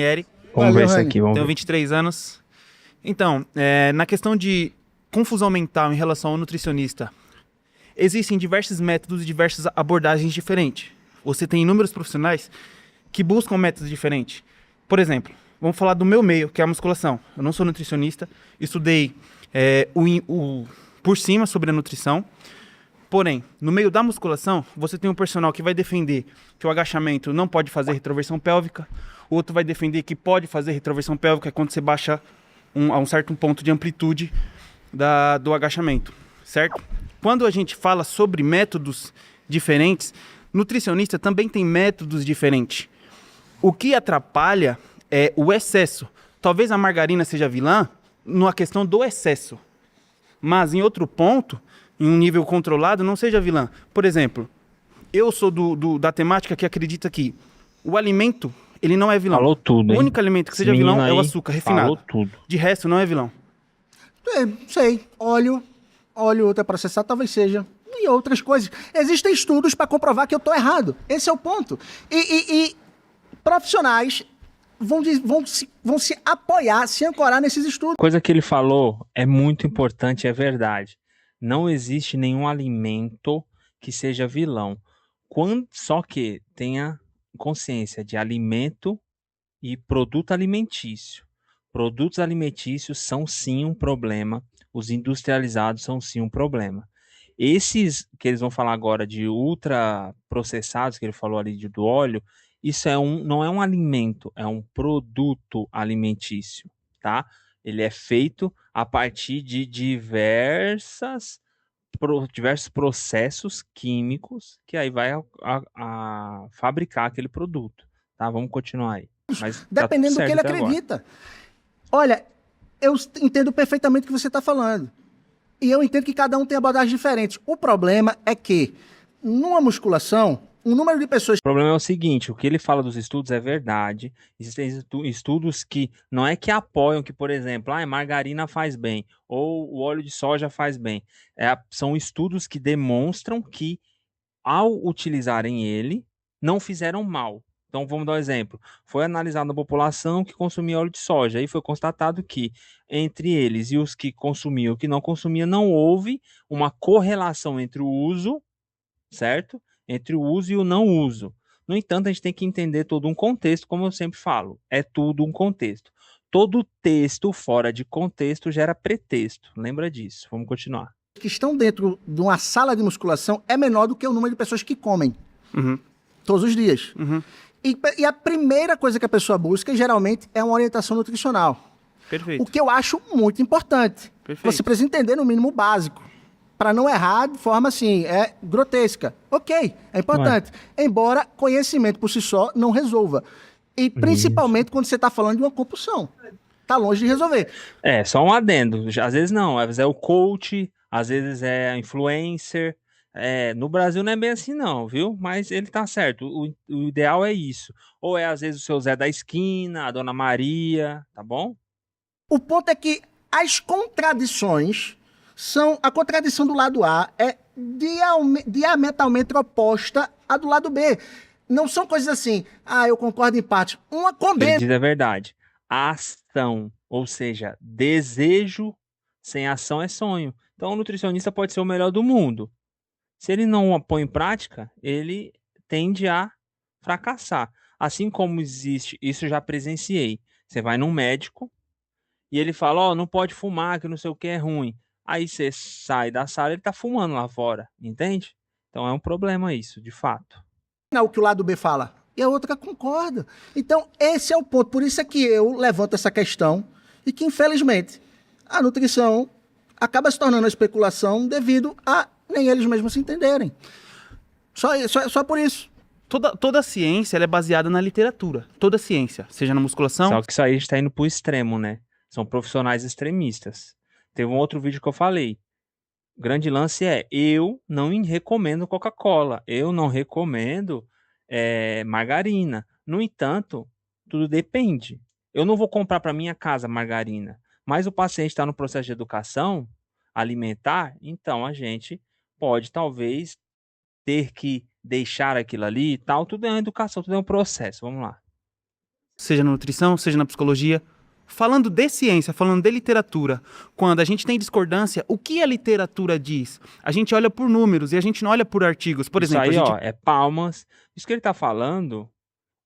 Eric, Vamos Valeu, ver isso Rani. aqui, vamos tenho ver. 23 anos. Então, na questão de confusão mental em relação ao nutricionista, existem diversos métodos e diversas abordagens diferentes. Você tem inúmeros profissionais que buscam métodos diferentes. Por exemplo, vamos falar do meu meio, que é a musculação. Eu não sou nutricionista, estudei por cima sobre a nutrição. Porém, no meio da musculação, você tem um personal que vai defender que o agachamento não pode fazer retroversão pélvica, o outro vai defender que pode fazer retroversão pélvica quando você baixa a um certo ponto de amplitude do agachamento, certo? Quando a gente fala sobre métodos diferentes, nutricionista também tem métodos diferentes. O que atrapalha é o excesso. Talvez a margarina seja vilã na questão do excesso, mas em outro ponto, em um nível controlado, não seja vilã. Por exemplo, eu sou da temática que acredita que o alimento, ele não é vilão. Falou tudo, O hein? único alimento que seja Esse vilão menino é o aí açúcar refinado. falou tudo. De resto, não é vilão. Sei, óleo ultraprocessado talvez seja. E outras coisas. Existem estudos para comprovar que eu estou errado. Esse é o ponto. E profissionais vão se apoiar, se ancorar nesses estudos. Coisa que ele falou é muito importante, é verdade. Não existe nenhum alimento que seja vilão. Só que tenha consciência de alimento e produto alimentício. Produtos alimentícios são sim um problema. Os industrializados são sim um problema. Esses que eles vão falar agora de ultraprocessados, que ele falou ali do óleo, isso não é um alimento, é um produto alimentício, tá? Ele é feito a partir de diversos processos químicos que aí vai a fabricar aquele produto, tá? Vamos continuar aí. Mas tá tudo Dependendo do que certo ele até agora. acredita. Olha, eu entendo perfeitamente o que você está falando. E eu entendo que cada um tem abordagens diferentes. O problema é que, numa musculação, o número de pessoas. O problema é o seguinte, o que ele fala dos estudos é verdade. Existem estudos que não é que apoiam que, por exemplo, a margarina faz bem ou o óleo de soja faz bem. São estudos que demonstram que, ao utilizarem ele, não fizeram mal. Então, vamos dar um exemplo. Foi analisado a população que consumia óleo de soja e foi constatado que, entre eles e os que consumiam e que não consumiam, não houve uma correlação entre o uso, certo? Entre o uso e o não uso. No entanto, a gente tem que entender todo um contexto, como eu sempre falo. É tudo um contexto. Todo texto fora de contexto gera pretexto. Lembra disso. Vamos continuar. Que estão dentro de uma sala de musculação é menor do que o número de pessoas que comem todos os dias. E a primeira coisa que a pessoa busca, geralmente, é uma orientação nutricional. Perfeito. O que eu acho muito importante. Perfeito. Você precisa entender no mínimo básico. Para não errar de forma assim, grotesca. Ok, é importante. Embora conhecimento por si só não resolva. E principalmente quando você está falando de uma compulsão. Está longe de resolver. Só um adendo. Às vezes não, às vezes é o coach, às vezes é influencer. No Brasil não é bem assim não, viu? Mas ele tá certo. O ideal é isso. Ou é às vezes o seu Zé da esquina, a Dona Maria, tá bom? O ponto é que as contradições são... A contradição do lado A é diametralmente oposta à do lado B. Não são coisas assim, eu concordo em parte. Uma Ele condena. diz a verdade. Ação, ou seja, desejo sem ação é sonho. Então o nutricionista pode ser o melhor do mundo. Se ele não a põe em prática, ele tende a fracassar. Assim como existe, isso eu já presenciei. Você vai num médico e ele fala, não pode fumar, que não sei o que é ruim. Aí você sai da sala e ele tá fumando lá fora, entende? Então é um problema isso, de fato. O que o lado B fala. E a outra concorda. Então, esse é o ponto. Por isso é que eu levanto essa questão e que, infelizmente, a nutrição acaba se tornando uma especulação devido a nem eles mesmos se entenderem. Só por isso. Toda ciência ela é baseada na literatura. Toda ciência, seja na musculação. Só que isso aí está indo pro extremo, né? São profissionais extremistas. Teve um outro vídeo que eu falei. O grande lance é, eu não recomendo Coca-Cola. Eu não recomendo margarina. No entanto, tudo depende. Eu não vou comprar para minha casa margarina. Mas o paciente está no processo de educação alimentar, então a gente pode talvez ter que deixar aquilo ali e tal. Tudo é uma educação, tudo é um processo. Vamos lá. seja na nutrição, seja na psicologia, falando de ciência, falando de literatura, quando a gente tem discordância, o que a literatura diz? A gente olha por números e a gente não olha por artigos. Por Isso exemplo, aí, a gente... ó, é palmas. Isso que ele tá falando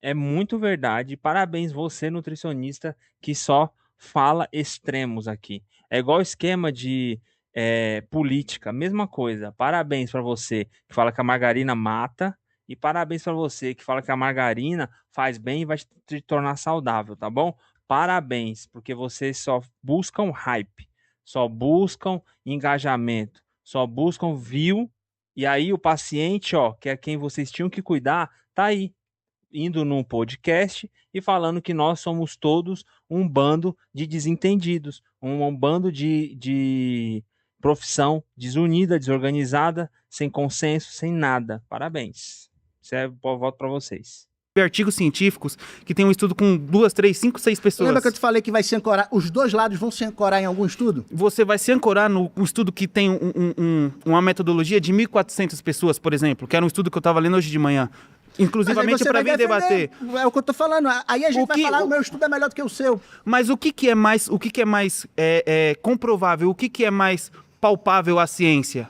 é muito verdade. Parabéns você, nutricionista, que só fala extremos aqui. É igual esquema de política, mesma coisa. Parabéns para você que fala que a margarina mata e parabéns para você que fala que a margarina faz bem e vai te tornar saudável, tá bom? Parabéns, porque vocês só buscam hype, só buscam engajamento, só buscam view. E aí o paciente, ó, que é quem vocês tinham que cuidar, tá aí, indo num podcast e falando que nós somos todos um bando de desentendidos, um bando de profissão desunida, desorganizada, sem consenso, sem nada. Parabéns. Isso é voto para vocês. artigos científicos que tem um estudo com 2, 3, 5, 6 pessoas. Lembra que eu te falei que vai se ancorar, os dois lados vão se ancorar em algum estudo? Você vai se ancorar no estudo que tem uma metodologia de 1.400 pessoas, por exemplo, que era um estudo que eu estava lendo hoje de manhã. Inclusivamente para vir debater. É o que eu tô falando. Aí a gente vai falar, o meu estudo é melhor do que o seu. Mas o que é mais comprovável? O que é mais palpável à ciência?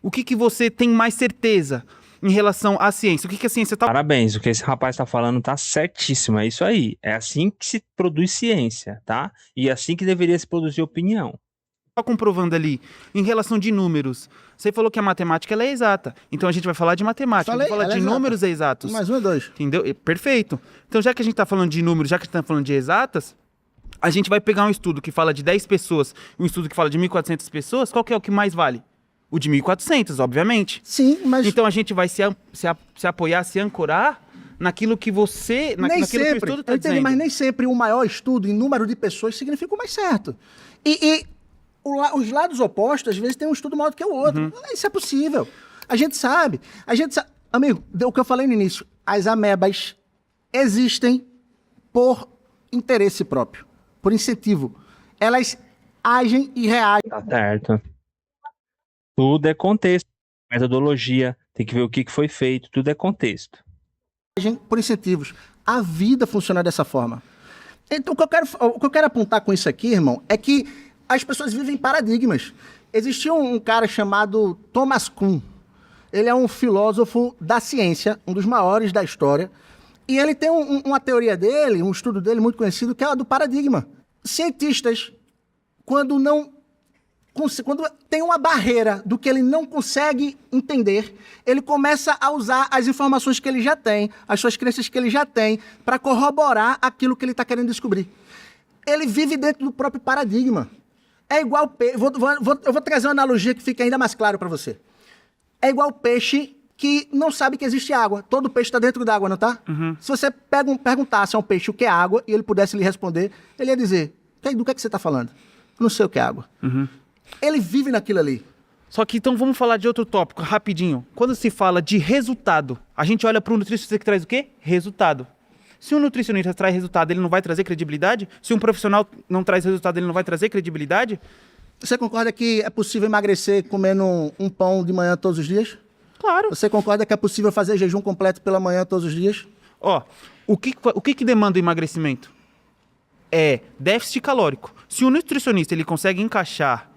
O que você tem mais certeza em relação à ciência? O que a ciência está... Parabéns, o que esse rapaz está falando tá certíssimo, é isso aí. É assim que se produz ciência, tá? E é assim que deveria se produzir opinião. comprovando ali, em relação de números. Você falou que a matemática ela é exata. Então a gente vai falar de matemática. Falei, a gente vai falar de números exatos. Mais um e dois. Entendeu? Perfeito. Então já que a gente está falando de números, já que a gente está falando de exatas, a gente vai pegar um estudo que fala de 10 pessoas, um estudo que fala de 1.400 pessoas, qual que é o que mais vale? O de 1.400, obviamente. Sim, mas... Então a gente vai se apoiar, se ancorar naquilo que você... Nem naquilo sempre, que o estudo está dizendo. mas nem sempre o maior estudo em número de pessoas significa o mais certo. Os lados opostos, às vezes, tem um estudo maior do que o outro. Isso é possível. A gente sabe. Amigo, o que eu falei no início, as amebas existem por interesse próprio, por incentivo. Elas agem e reagem. Tá certo. Tudo é contexto. Metodologia, tem que ver o que foi feito, tudo é contexto. Por incentivos. A vida funciona dessa forma. Então, o que eu quero apontar com isso aqui, irmão, é que as pessoas vivem paradigmas. Existia um cara chamado Thomas Kuhn. Ele é um filósofo da ciência, um dos maiores da história. E ele tem uma teoria dele, um estudo dele muito conhecido, que é a do paradigma. Cientistas, quando tem uma barreira do que ele não consegue entender, ele começa a usar as informações que ele já tem, as suas crenças que ele já tem, para corroborar aquilo que ele está querendo descobrir. Ele vive dentro do próprio paradigma. É igual... Eu vou trazer uma analogia que fica ainda mais claro para você. É igual peixe que não sabe que existe água. Todo peixe está dentro d'água, não tá? Se você perguntasse a um peixe o que é água e ele pudesse lhe responder, ele ia dizer, do que é que você está falando? Não sei o que é água. Ele vive naquilo ali. Só que então vamos falar de outro tópico, rapidinho. Quando se fala de resultado, a gente olha para o nutricionista que traz o quê? Resultado. Se um nutricionista traz resultado, ele não vai trazer credibilidade? Se um profissional não traz resultado, ele não vai trazer credibilidade? Você concorda que é possível emagrecer comendo um pão de manhã todos os dias? Claro. Você concorda que é possível fazer jejum completo pela manhã todos os dias? Ó, o que demanda o emagrecimento? É déficit calórico. Se o nutricionista ele consegue encaixar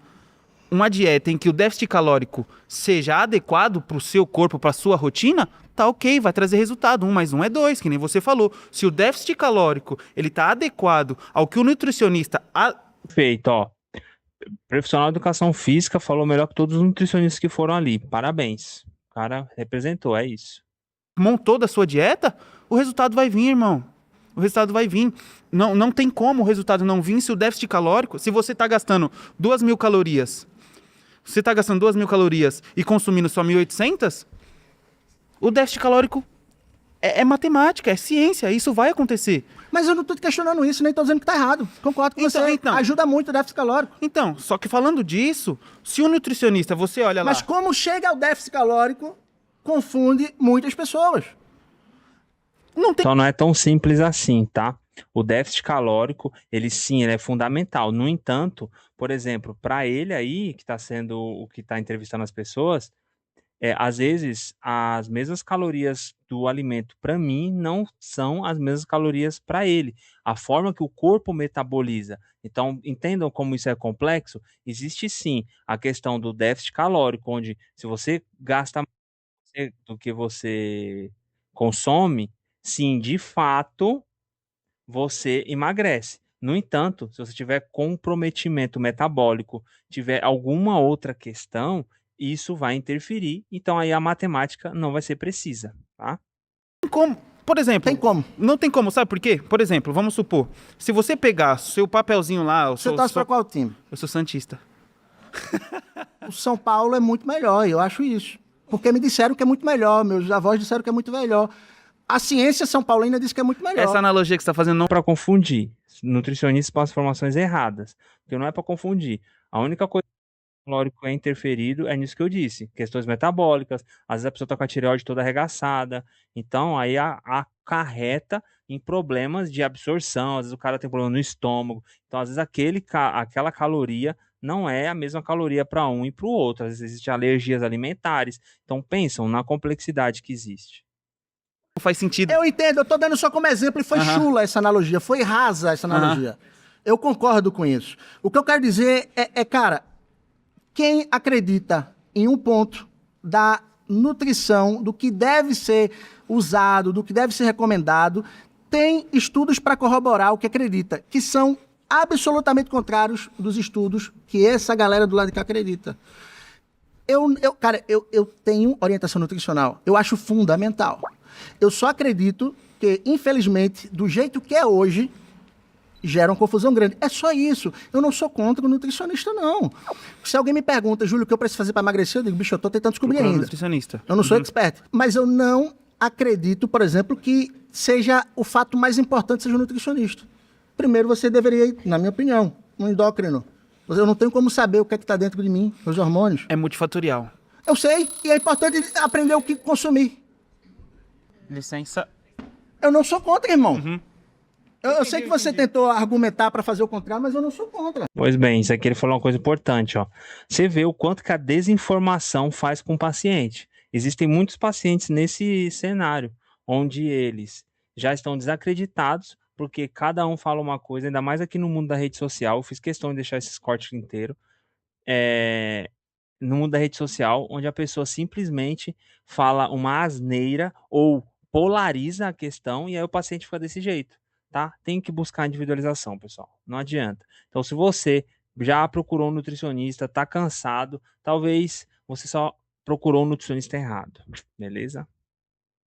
uma dieta em que o déficit calórico seja adequado para o seu corpo, para a sua rotina, tá ok, vai trazer resultado. 1 mais 1 é 2, que nem você falou. Se o déficit calórico ele tá adequado ao que o nutricionista... Perfeito, ó. O profissional de educação física falou melhor que todos os nutricionistas que foram ali. Parabéns. O cara representou, é isso. Montou da sua dieta, o resultado vai vir, irmão. O resultado vai vir. Não tem como o resultado não vir se o déficit calórico... Se você tá gastando 2.000 calorias... Você está gastando 2.000 calorias e consumindo só 1.800, o déficit calórico é matemática, é ciência, isso vai acontecer. Mas eu não estou questionando isso, nem estou dizendo que está errado. Concordo com você, ajuda muito o déficit calórico. Então, só que falando disso, se o nutricionista, você olha lá... Mas como chega ao déficit calórico, confunde muitas pessoas. Então não é tão simples assim, tá? O déficit calórico, ele é fundamental. No entanto, por exemplo, para ele aí, que está sendo o que está entrevistando as pessoas, às vezes, as mesmas calorias do alimento para mim não são as mesmas calorias para ele. A forma que o corpo metaboliza. Então, entendam como isso é complexo. Existe sim a questão do déficit calórico, onde se você gasta mais do que você consome, sim, de fato, você emagrece. No entanto, se você tiver comprometimento metabólico, tiver alguma outra questão, isso vai interferir. Então aí a matemática não vai ser precisa, tá? Como, por exemplo, Tem como. não tem como, sabe por quê? Por exemplo, vamos supor, se você pegar seu papelzinho lá, Você torce pra qual time? eu sou santista. O São Paulo é muito melhor, eu acho isso. Porque me disseram que é muito melhor, meus avós disseram que é muito melhor. A ciência São Paulina diz que é muito melhor. Essa analogia que você está fazendo não. Para confundir. Nutricionistas passam informações erradas, porque não é para confundir. A única coisa que o calórico é interferido é nisso que eu disse, questões metabólicas, às vezes a pessoa está com a tireoide toda arregaçada, então aí acarreta em problemas de absorção, às vezes o cara tem problema no estômago, então às vezes aquela caloria não é a mesma caloria para um e para o outro, às vezes existem alergias alimentares, então pensam na complexidade que existe. Não faz sentido. Eu entendo, eu tô dando só como exemplo e foi chula essa analogia, foi rasa essa analogia. Eu concordo com isso. O que eu quero dizer cara, quem acredita em um ponto da nutrição, do que deve ser usado, do que deve ser recomendado, tem estudos para corroborar o que acredita, que são absolutamente contrários dos estudos que essa galera do lado de cá acredita. Cara, eu tenho orientação nutricional, eu acho fundamental. Eu só acredito que, infelizmente, do jeito que é hoje, gera uma confusão grande. É só isso. Eu não sou contra o nutricionista, não. Se alguém me pergunta, Júlio, o que eu preciso fazer para emagrecer, eu digo, bicho, eu tô tentando descobrir Procura um ainda. nutricionista. Eu não sou expert. Mas eu não acredito, por exemplo, que seja o fato mais importante seja o nutricionista. Primeiro, você deveria ir, na minha opinião, um endócrino. Eu não tenho como saber o que é que está dentro de mim, os hormônios. É multifatorial. Eu sei, e é importante aprender o que consumir. Licença. Eu não sou contra, irmão. Eu sei que você tentou argumentar para fazer o contrário, mas eu não sou contra. Pois bem, isso aqui ele falou uma coisa importante, ó. Você vê o quanto que a desinformação faz com o paciente. Existem muitos pacientes nesse cenário, onde eles já estão desacreditados, porque cada um fala uma coisa, ainda mais aqui no mundo da rede social. Eu fiz questão de deixar esses cortes inteiros. No mundo da rede social, onde a pessoa simplesmente fala uma asneira ou polariza a questão e aí o paciente fica desse jeito, tá? Tem que buscar individualização, pessoal. Não adianta. Então, se você já procurou um nutricionista, tá cansado, talvez você só procurou um nutricionista errado, beleza?